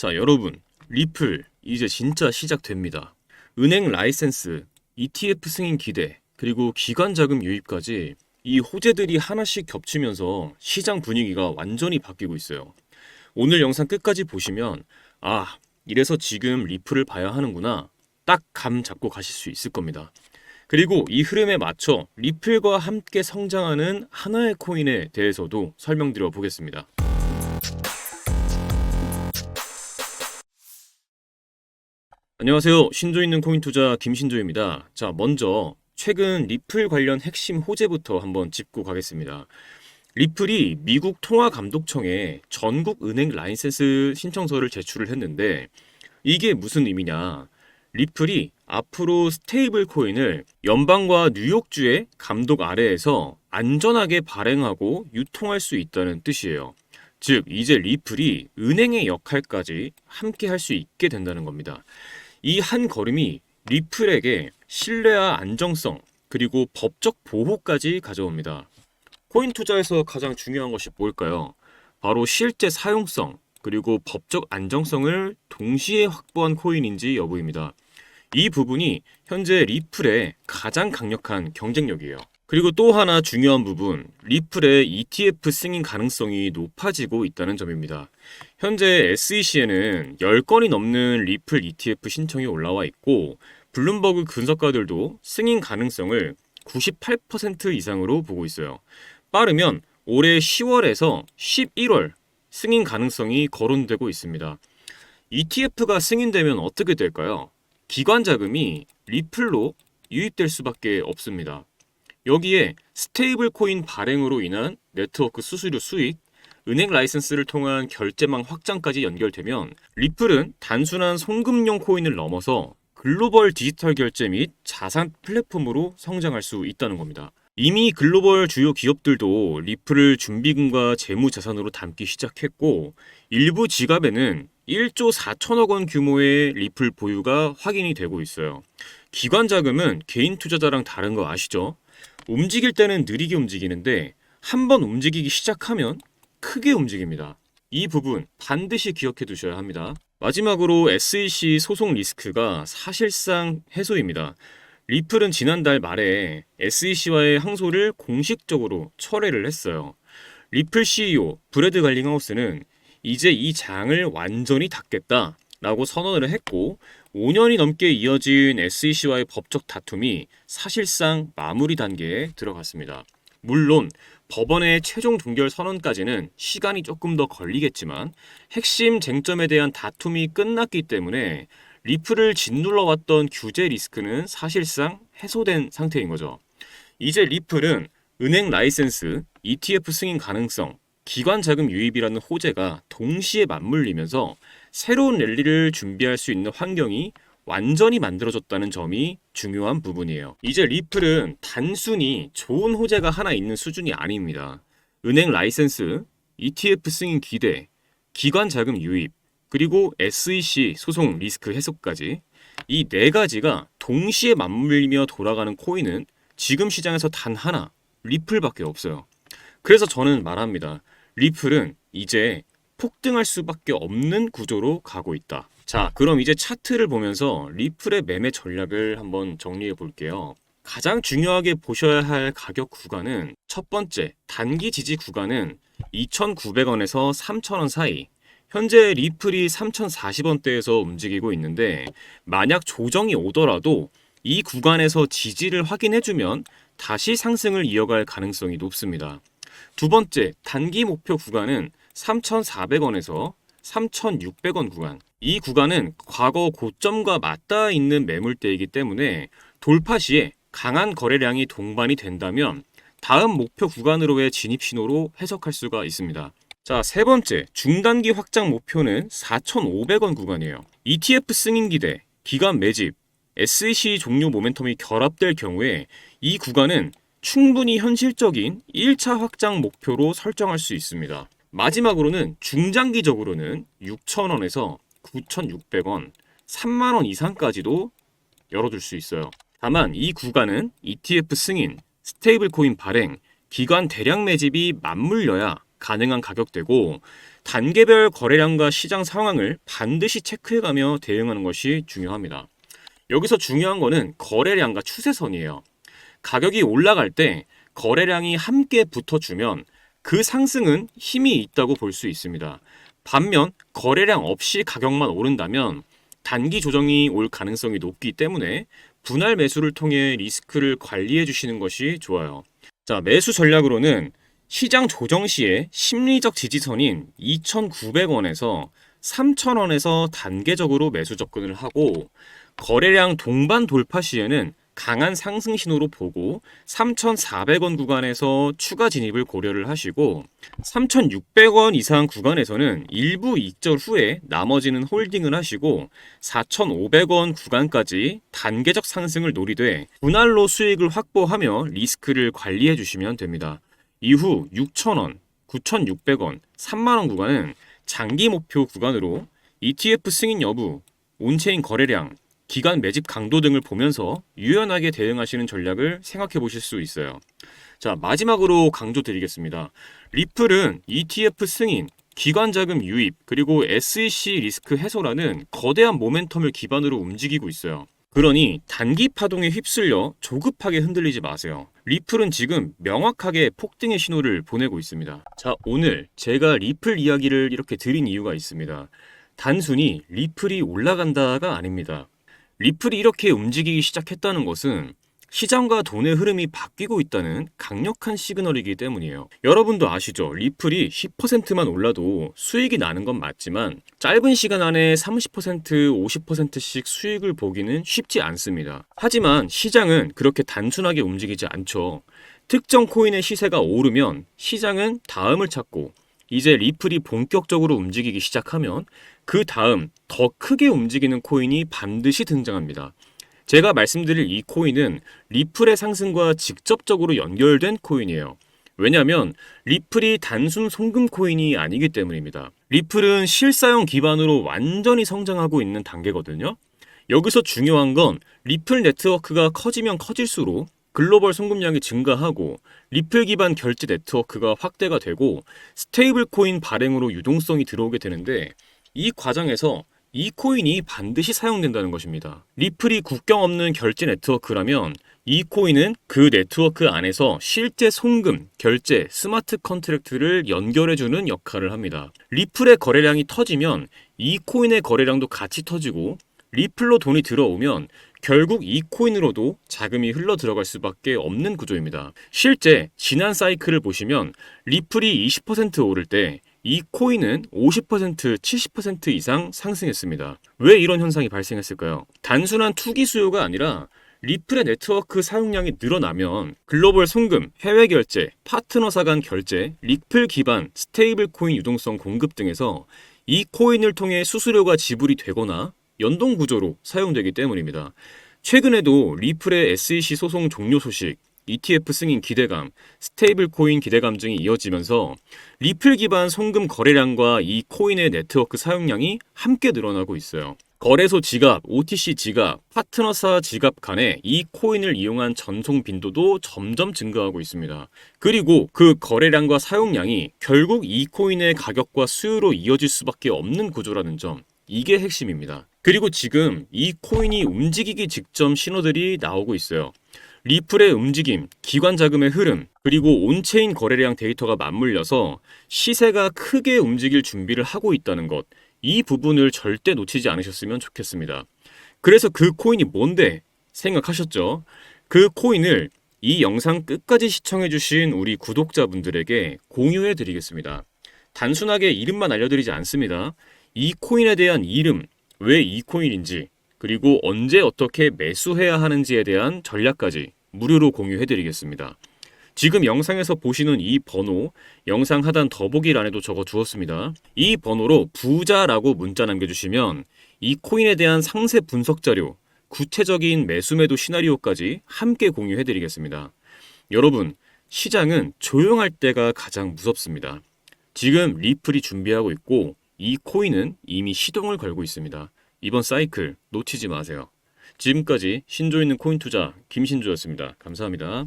자, 여러분, 리플 이제 진짜 시작됩니다. 은행 라이센스, ETF 승인 기대, 그리고 기관 자금 유입까지 이 호재들이 하나씩 겹치면서 시장 분위기가 완전히 바뀌고 있어요. 오늘 영상 끝까지 보시면 이래서 지금 리플을 봐야 하는구나. 딱 감 잡고 가실 수 있을 겁니다. 그리고 이 흐름에 맞춰 리플과 함께 성장하는 하나의 코인에 대해서도 설명드려 보겠습니다. 안녕하세요. 신조 있는 코인 투자 김신조입니다. 자, 먼저 최근 리플 관련 핵심 호재부터 한번 짚고 가겠습니다. 리플이 미국 통화감독청에 전국 은행 라이센스 신청서를 제출을 했는데 이게 무슨 의미냐? 리플이 앞으로 스테이블 코인을 연방과 뉴욕주의 감독 아래에서 안전하게 발행하고 유통할 수 있다는 뜻이에요. 즉, 이제 리플이 은행의 역할까지 함께 할 수 있게 된다는 겁니다. 이 한 걸음이 리플에게 신뢰와 안정성, 그리고 법적 보호까지 가져옵니다. 코인 투자에서 가장 중요한 것이 뭘까요? 바로 실제 사용성, 그리고 법적 안정성을 동시에 확보한 코인인지 여부입니다. 이 부분이 현재 리플의 가장 강력한 경쟁력이에요. 그리고 또 하나 중요한 부분, 리플의 ETF 승인 가능성이 높아지고 있다는 점입니다. 현재 SEC에는 10건이 넘는 리플 ETF 신청이 올라와 있고 블룸버그 분석가들도 승인 가능성을 98% 이상으로 보고 있어요. 빠르면 올해 10월에서 11월 승인 가능성이 거론되고 있습니다. ETF가 승인되면 어떻게 될까요? 기관 자금이 리플로 유입될 수밖에 없습니다. 여기에 스테이블 코인 발행으로 인한 네트워크 수수료 수익, 은행 라이센스를 통한 결제망 확장까지 연결되면 리플은 단순한 송금용 코인을 넘어서 글로벌 디지털 결제 및 자산 플랫폼으로 성장할 수 있다는 겁니다. 이미 글로벌 주요 기업들도 리플을 준비금과 재무자산으로 담기 시작했고 일부 지갑에는 1조 4천억 원 규모의 리플 보유가 확인이 되고 있어요. 기관 자금은 개인 투자자랑 다른 거 아시죠? 움직일 때는 느리게 움직이는데 한번 움직이기 시작하면 크게 움직입니다. 이 부분 반드시 기억해 두셔야 합니다. 마지막으로 SEC 소송 리스크가 사실상 해소입니다. 리플은 지난달 말에 SEC와의 항소를 공식적으로 철회를 했어요. 리플 CEO 브래드 갈링하우스는 이제 이 장을 완전히 닫겠다라고 선언을 했고 5년이 넘게 이어진 SEC와의 법적 다툼이 사실상 마무리 단계에 들어갔습니다. 물론 법원의 최종 종결 선언까지는 시간이 조금 더 걸리겠지만 핵심 쟁점에 대한 다툼이 끝났기 때문에 리플을 짓눌러왔던 규제 리스크는 사실상 해소된 상태인 거죠. 이제 리플은 은행 라이센스, ETF 승인 가능성, 기관 자금 유입이라는 호재가 동시에 맞물리면서 새로운 랠리를 준비할 수 있는 환경이 완전히 만들어졌다는 점이 중요한 부분이에요. 이제 리플은 단순히 좋은 호재가 하나 있는 수준이 아닙니다. 은행 라이센스, ETF 승인 기대, 기관 자금 유입, 그리고 SEC 소송 리스크 해소까지 이 네 가지가 동시에 맞물리며 돌아가는 코인은 지금 시장에서 단 하나, 리플밖에 없어요. 그래서 저는 말합니다. 리플은 이제 폭등할 수밖에 없는 구조로 가고 있다. 자, 그럼 이제 차트를 보면서 리플의 매매 전략을 한번 정리해 볼게요. 가장 중요하게 보셔야 할 가격 구간은 첫 번째, 단기 지지 구간은 2,900원에서 3,000원 사이. 현재 리플이 3,040원대에서 움직이고 있는데 만약 조정이 오더라도 이 구간에서 지지를 확인해주면 다시 상승을 이어갈 가능성이 높습니다. 두 번째, 단기 목표 구간은 3,400원에서 3,600원 구간. 이 구간은 과거 고점과 맞닿아 있는 매물대이기 때문에 돌파 시에 강한 거래량이 동반이 된다면 다음 목표 구간으로의 진입 신호로 해석할 수가 있습니다. 자, 세 번째, 중단기 확장 목표는 4,500원 구간이에요. ETF 승인 기대, 기관 매집, SEC 종료 모멘텀이 결합될 경우에 이 구간은 충분히 현실적인 1차 확장 목표로 설정할 수 있습니다. 마지막으로는 중장기적으로는 6,000원에서 9,600원, 3만원 이상까지도 열어둘 수 있어요. 다만 이 구간은 ETF 승인, 스테이블 코인 발행, 기관 대량 매집이 맞물려야 가능한 가격대고 단계별 거래량과 시장 상황을 반드시 체크해가며 대응하는 것이 중요합니다. 여기서 중요한 거는 거래량과 추세선이에요. 가격이 올라갈 때 거래량이 함께 붙어주면 그 상승은 힘이 있다고 볼 수 있습니다. 반면 거래량 없이 가격만 오른다면 단기 조정이 올 가능성이 높기 때문에 분할 매수를 통해 리스크를 관리해 주시는 것이 좋아요. 자, 매수 전략으로는 시장 조정 시에 심리적 지지선인 2,900원에서 3,000원에서 단계적으로 매수 접근을 하고 거래량 동반 돌파 시에는 강한 상승 신호로 보고 3,400원 구간에서 추가 진입을 고려를 하시고 3,600원 이상 구간에서는 일부 익절 후에 나머지는 홀딩을 하시고 4,500원 구간까지 단계적 상승을 노리되 분할로 수익을 확보하며 리스크를 관리해 주시면 됩니다. 이후 6,000원, 9,600원, 3만원 구간은 장기 목표 구간으로 ETF 승인 여부, 온체인 거래량, 기간 매집 강도 등을 보면서 유연하게 대응하시는 전략을 생각해 보실 수 있어요. 자, 마지막으로 강조드리겠습니다. 리플은 ETF 승인, 기관 자금 유입, 그리고 SEC 리스크 해소라는 거대한 모멘텀을 기반으로 움직이고 있어요. 그러니 단기 파동에 휩쓸려 조급하게 흔들리지 마세요. 리플은 지금 명확하게 폭등의 신호를 보내고 있습니다. 자, 오늘 제가 리플 이야기를 이렇게 드린 이유가 있습니다. 단순히 리플이 올라간다가 아닙니다. 리플이 이렇게 움직이기 시작했다는 것은 시장과 돈의 흐름이 바뀌고 있다는 강력한 시그널이기 때문이에요. 여러분도 아시죠? 리플이 10%만 올라도 수익이 나는 건 맞지만 짧은 시간 안에 30%, 50%씩 수익을 보기는 쉽지 않습니다. 하지만 시장은 그렇게 단순하게 움직이지 않죠. 특정 코인의 시세가 오르면 시장은 다음을 찾고 이제 리플이 본격적으로 움직이기 시작하면 그 다음 더 크게 움직이는 코인이 반드시 등장합니다. 제가 말씀드릴 이 코인은 리플의 상승과 직접적으로 연결된 코인이에요. 왜냐하면 리플이 단순 송금 코인이 아니기 때문입니다. 리플은 실사용 기반으로 완전히 성장하고 있는 단계거든요. 여기서 중요한 건 리플 네트워크가 커지면 커질수록 글로벌 송금량이 증가하고 리플 기반 결제 네트워크가 확대가 되고 스테이블 코인 발행으로 유동성이 들어오게 되는데 이 과정에서 이 코인이 반드시 사용된다는 것입니다. 리플이 국경 없는 결제 네트워크라면 이 코인은 그 네트워크 안에서 실제 송금, 결제, 스마트 컨트랙트를 연결해주는 역할을 합니다. 리플의 거래량이 터지면 이 코인의 거래량도 같이 터지고 리플로 돈이 들어오면 결국 이 코인으로도 자금이 흘러 들어갈 수밖에 없는 구조입니다. 실제 지난 사이클을 보시면 리플이 20% 오를 때 이 코인은 50%, 70% 이상 상승했습니다. 왜 이런 현상이 발생했을까요? 단순한 투기 수요가 아니라 리플의 네트워크 사용량이 늘어나면 글로벌 송금, 해외 결제, 파트너사 간 결제, 리플 기반 스테이블 코인 유동성 공급 등에서 이 코인을 통해 수수료가 지불이 되거나 연동 구조로 사용되기 때문입니다. 최근에도 리플의 SEC 소송 종료 소식, ETF 승인 기대감, 스테이블 코인 기대감 등이 이어지면서 리플 기반 송금 거래량과 이 코인의 네트워크 사용량이 함께 늘어나고 있어요. 거래소 지갑, OTC 지갑, 파트너사 지갑 간에 이 코인을 이용한 전송 빈도도 점점 증가하고 있습니다. 그리고 그 거래량과 사용량이 결국 이 코인의 가격과 수요로 이어질 수밖에 없는 구조라는 점, 이게 핵심입니다. 그리고 지금 이 코인이 움직이기 직전 신호들이 나오고 있어요. 리플의 움직임, 기관 자금의 흐름, 그리고 온체인 거래량 데이터가 맞물려서 시세가 크게 움직일 준비를 하고 있다는 것, 이 부분을 절대 놓치지 않으셨으면 좋겠습니다. 그래서 그 코인이 뭔데 생각하셨죠? 그 코인을 이 영상 끝까지 시청해주신 우리 구독자분들에게 공유해 드리겠습니다. 단순하게 이름만 알려드리지 않습니다. 이 코인에 대한 이름, 왜 이 코인인지, 그리고 언제 어떻게 매수해야 하는지에 대한 전략까지 무료로 공유해드리겠습니다. 지금 영상에서 보시는 이 번호, 영상 하단 더보기란에도 적어 두었습니다. 이 번호로 부자라고 문자 남겨주시면 이 코인에 대한 상세 분석 자료, 구체적인 매수 매도 시나리오까지 함께 공유해드리겠습니다. 여러분, 시장은 조용할 때가 가장 무섭습니다. 지금 리플이 준비하고 있고 이 코인은 이미 시동을 걸고 있습니다. 이번 사이클 놓치지 마세요. 지금까지 신조 있는 코인 투자 김신조였습니다. 감사합니다.